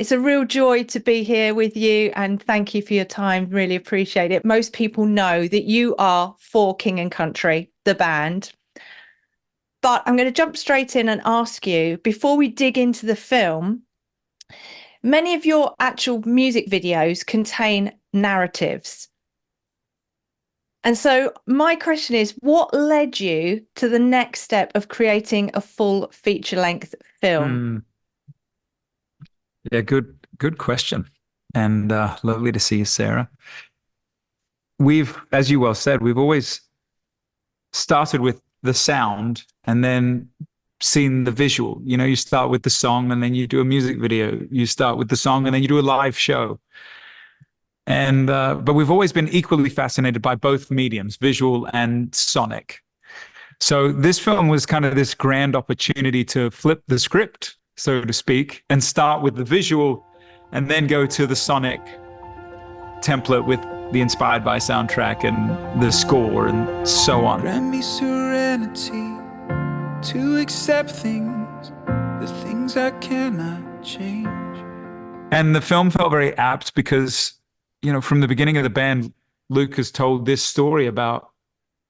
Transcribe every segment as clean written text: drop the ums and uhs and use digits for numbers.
It's a real joy to be here with you, and thank you for your time. Really appreciate it. Most people know that you are for King and Country, the band. But I'm going to jump straight in and ask you, before we dig into the film, many of your actual music videos contain narratives. And so my question is, what led you to the next step of creating a full feature-length film? Yeah, good question. And lovely to see you, Sarah. As you well said, we've always started with the sound and then seen the visual. You know, you start with the song and then you do a music video. You start with the song and then you do a live show. And but we've always been equally fascinated by both mediums, visual and sonic. So this film was kind of this grand opportunity to flip the script, so to speak, and start with the visual and then go to the sonic template with the Inspired by soundtrack and the score and so on. Grant me serenity to accept things, the things I cannot change. And the film felt very apt because, you know, from the beginning of the band, Luke has told this story about,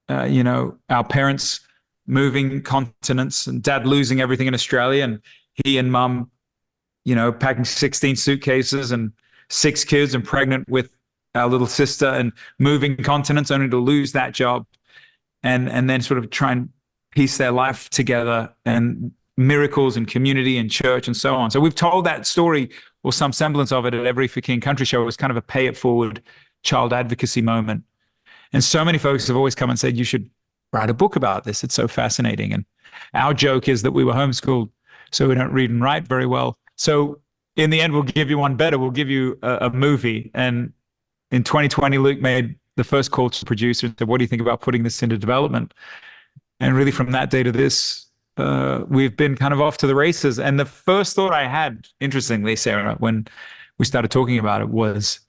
our parents moving continents and dad losing everything in Australia, and he and mum, packing 16 suitcases and 6 kids and pregnant with our little sister and moving continents only to lose that job and then sort of try and piece their life together, and miracles and community and church and so on. So we've told that story or some semblance of it at every For King Country show. It was kind of a pay it forward child advocacy moment. And so many folks have always come and said, you should write a book about this. It's so fascinating. And our joke is that we were homeschooled, so we don't read and write very well. So in the end, we'll give you one better. We'll give you a movie. And in 2020, Luke made the first call to producer and said, what do you think about putting this into development? And really from that day to this, we've been kind of off to the races. And the first thought I had, interestingly, Sarah, when we started talking about it was,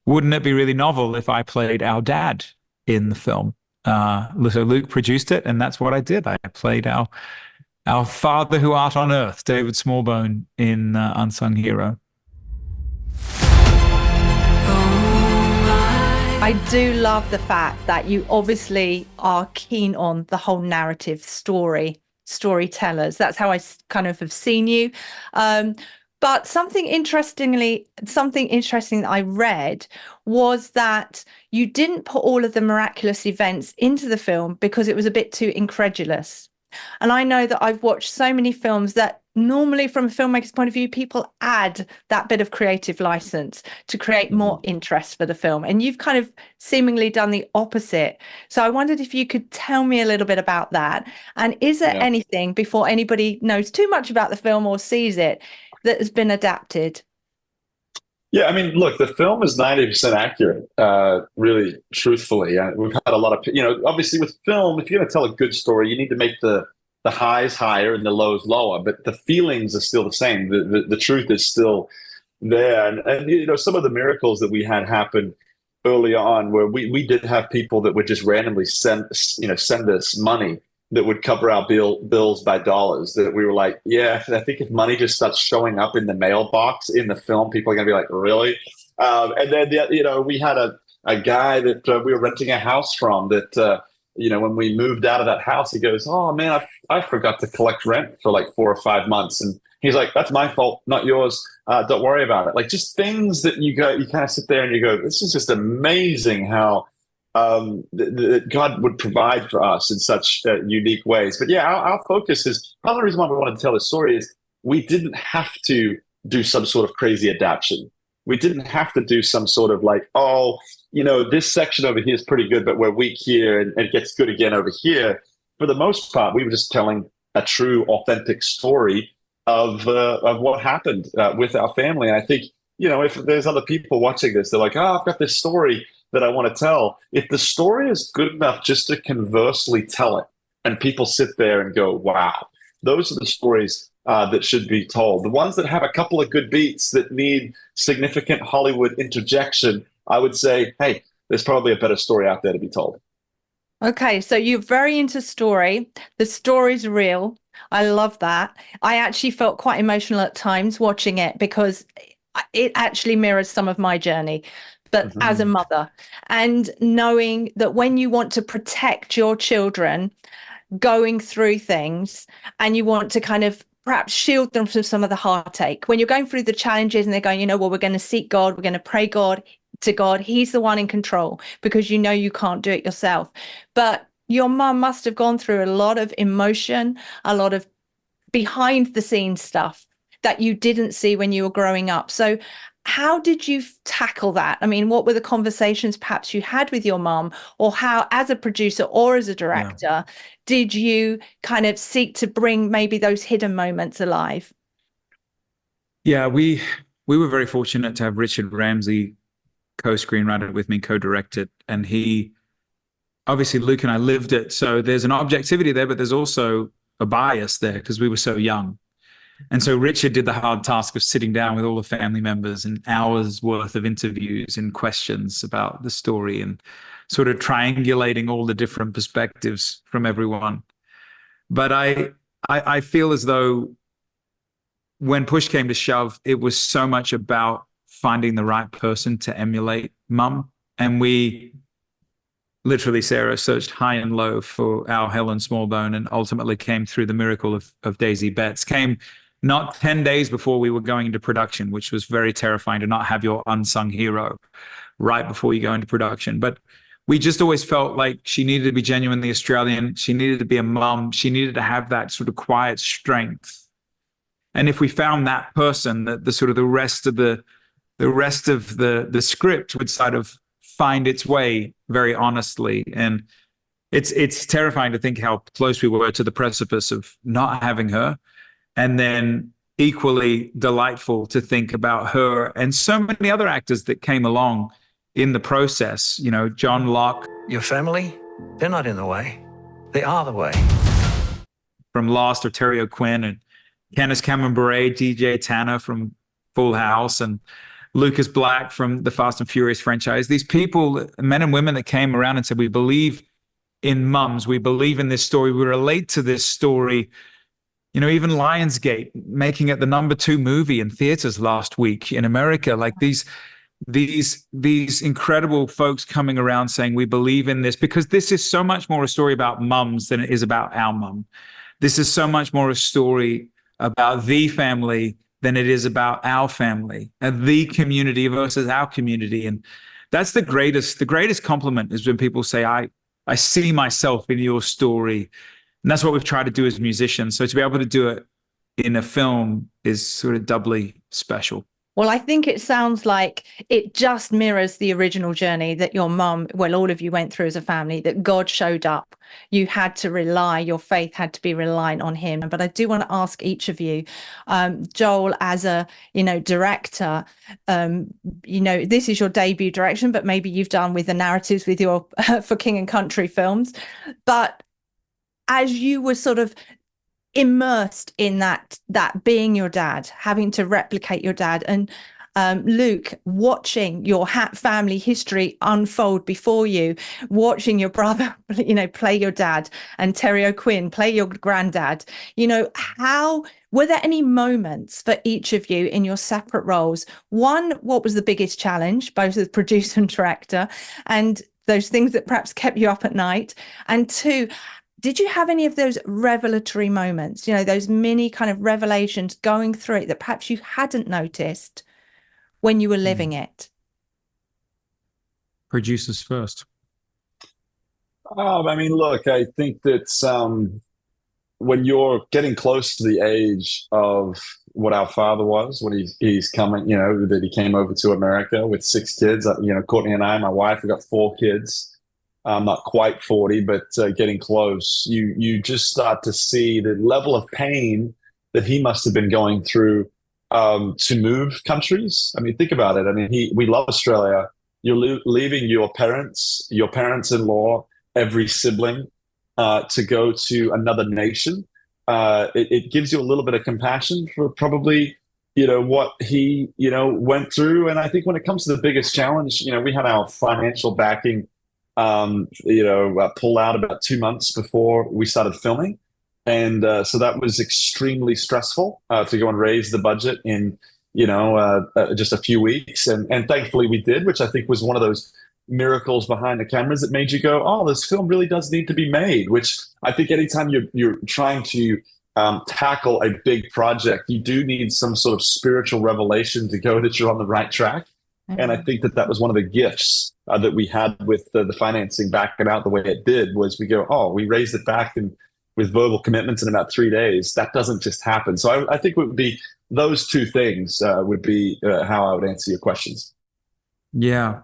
wouldn't it be really novel if I played our dad in the film? So Luke produced it, and that's what I did. I played our father who art on earth, David Smallbone, in Unsung Hero. I do love the fact that you obviously are keen on the whole narrative storytellers. That's how I kind of have seen you. But something interesting that I read was that you didn't put all of the miraculous events into the film because it was a bit too incredulous. And I know that I've watched so many films that normally, from a filmmaker's point of view, people add that bit of creative license to create more interest for the film. And you've kind of seemingly done the opposite. So I wondered if you could tell me a little bit about that. And is there anything, before anybody knows too much about the film or sees it, that has been adapted? Yeah, I mean, look, the film is 90% accurate, really, truthfully. We've had a lot of, obviously with film, if you're going to tell a good story, you need to make the highs higher and the lows lower, but the feelings are still the same. The truth is still there. And some of the miracles that we had happen early on, where we did have people that would just randomly send us money that would cover our bills by dollars, that we were like, yeah, I think if money just starts showing up in the mailbox in the film, people are going to be like, really? And then, we had a guy that we were renting a house from that, when we moved out of that house, he goes, oh man, I forgot to collect rent for like 4 or 5 months. And he's like, that's my fault, not yours. Don't worry about it. Like, just things that you kind of sit there and you go, this is just amazing how that God would provide for us in such unique ways. But yeah, our focus is, part of the reason why we wanted to tell this story is we didn't have to do some sort of crazy adaptation. We didn't have to do some sort of like, this section over here is pretty good, but we're weak here, and it gets good again over here. For the most part, we were just telling a true, authentic story of what happened with our family. And I think, if there's other people watching this, they're like, oh, I've got this story that I want to tell. If the story is good enough just to conversely tell it, and people sit there and go, wow, those are the stories that should be told. The ones that have a couple of good beats that need significant Hollywood interjection, I would say, hey, there's probably a better story out there to be told. Okay, so you're very into story. The story's real. I love that. I actually felt quite emotional at times watching it because it actually mirrors some of my journey, but as a Mhm. mother, and knowing that when you want to protect your children going through things and you want to kind of perhaps shield them from some of the heartache, when you're going through the challenges and they're going, well, we're going to seek God, we're going to pray God to God, he's the one in control, because you know you can't do it yourself. But your mum must have gone through a lot of emotion, a lot of behind the scenes stuff that you didn't see when you were growing up. So how did you tackle that? I mean, what were the conversations perhaps you had with your mom, or how, as a producer or as a director, did you kind of seek to bring maybe those hidden moments alive? Yeah, we were very fortunate to have Richard Ramsey co-screenwriter with me, co-directed, and he obviously Luke and I lived it. So there's an objectivity there, but there's also a bias there because we were so young. And so Richard did the hard task of sitting down with all the family members and hours worth of interviews and questions about the story and sort of triangulating all the different perspectives from everyone. But I feel as though when push came to shove, it was so much about finding the right person to emulate mum. And we literally, Sarah, searched high and low for our Helen Smallbone and ultimately came through the miracle of Daisy Betts. Came not 10 days before we were going into production, which was very terrifying to not have your unsung hero right before you go into production. But we just always felt like she needed to be genuinely Australian. She needed to be a mum. She needed to have that sort of quiet strength. And if we found that person, that the sort of the rest of the script would sort of find its way very honestly. And it's terrifying to think how close we were to the precipice of not having her. And then equally delightful to think about her and so many other actors that came along in the process. You know, John Locke. Your family, they're not in the way. They are the way. From Lost, or Terry O'Quinn, and Candace Cameron Bure, DJ Tanner from Full House, and Lucas Black from the Fast and Furious franchise. These people, men and women that came around and said, we believe in mums. We believe in this story. We relate to this story. You know, even Lionsgate making it the #2 movie in theaters last week in America. Like these incredible folks coming around saying, we believe in this, because this is so much more a story about mums than it is about our mum. This is so much more a story about the family than it is about our family, and the community versus our community. And that's the greatest compliment is when people say, I see myself in your story. And that's what we've tried to do as musicians. So to be able to do it in a film is sort of doubly special. Well, I think it sounds like it just mirrors the original journey that your mum, well, all of you went through as a family, that God showed up. You had to rely, your faith had to be reliant on him. But I do want to ask each of you, Joel, as a, director, this is your debut direction, but maybe you've done with the narratives with your For King and Country films. But as you were sort of immersed in that being your dad, having to replicate your dad, and Luke, watching your family history unfold before you, watching your brother, play your dad, and Terry O'Quinn play your granddad, how were there any moments for each of you in your separate roles? One, what was the biggest challenge, both as producer and director, and those things that perhaps kept you up at night? And two, did you have any of those revelatory moments, those mini kind of revelations going through it that perhaps you hadn't noticed when you were living it? Producers first. I mean, look, I think that when you're getting close to the age of what our father was, when he's coming, that he came over to America with 6 kids, Courtney and I, my wife, we got 4 kids. I'm not quite 40, but getting close. You just start to see the level of pain that he must have been going through to move countries. I mean, think about it. I mean, we love Australia. You're leaving your parents-in-law, every sibling, to go to another nation. It gives you a little bit of compassion for probably, what he, went through. And I think when it comes to the biggest challenge, we had our financial backing pull out about 2 months before we started filming. And so that was extremely stressful to go and raise the budget in, just a few weeks. And thankfully we did, which I think was one of those miracles behind the cameras that made you go, oh, this film really does need to be made, which I think anytime you're trying to tackle a big project, you do need some sort of spiritual revelation to go that you're on the right track. Mm-hmm. And I think that was one of the gifts that we had with the financing backing out the way it did, was we go, oh, we raised it back and with verbal commitments in about 3 days. That doesn't just happen. So I think it would be those two things would be how I would answer your questions. Yeah,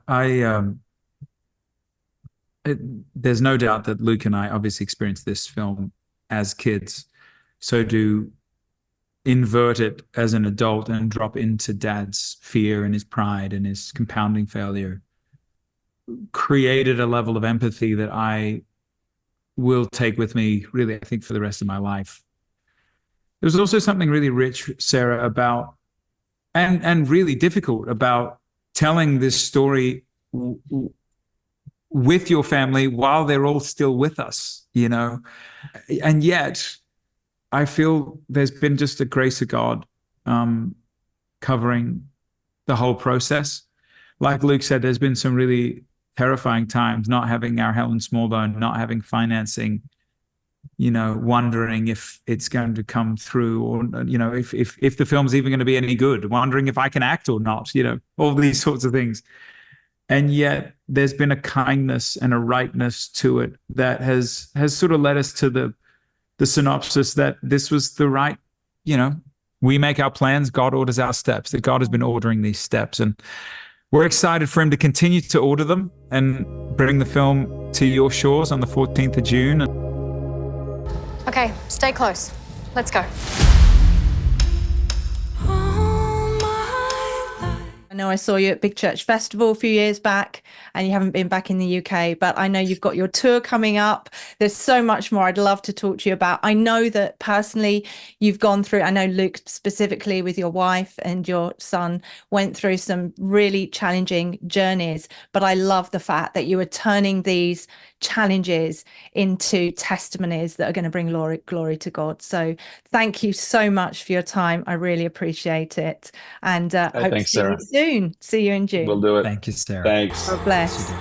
there's no doubt that Luke and I obviously experienced this film as kids. So to invert it as an adult and drop into Dad's fear and his pride and his compounding failure created a level of empathy that I will take with me, really, I think, for the rest of my life. There was also something really rich, Sarah, about, and really difficult about telling this story with your family while they're all still with us, and yet I feel there's been just a grace of God covering the whole process. Like Luke said, there's been some really terrifying times, not having our Helen Smallbone, not having financing, wondering if it's going to come through, or, if the film's even going to be any good, wondering if I can act or not, all these sorts of things. And yet there's been a kindness and a rightness to it that has sort of led us to the synopsis that this was the right, we make our plans, God orders our steps, that God has been ordering these steps. And we're excited for him to continue to order them and bring the film to your shores on the 14th of June. Okay, stay close. Let's go. I know I saw you at Big Church Festival a few years back, and you haven't been back in the UK, but I know you've got your tour coming up. There's so much more I'd love to talk to you about. I know that personally you've gone through, I know Luke specifically with your wife and your son went through some really challenging journeys, but I love the fact that you are turning these challenges into testimonies that are going to bring glory to God. So thank you so much for your time. I really appreciate it. And hope to see you soon. See you in June. We'll do it. Thank you, Sarah. Thanks. God bless.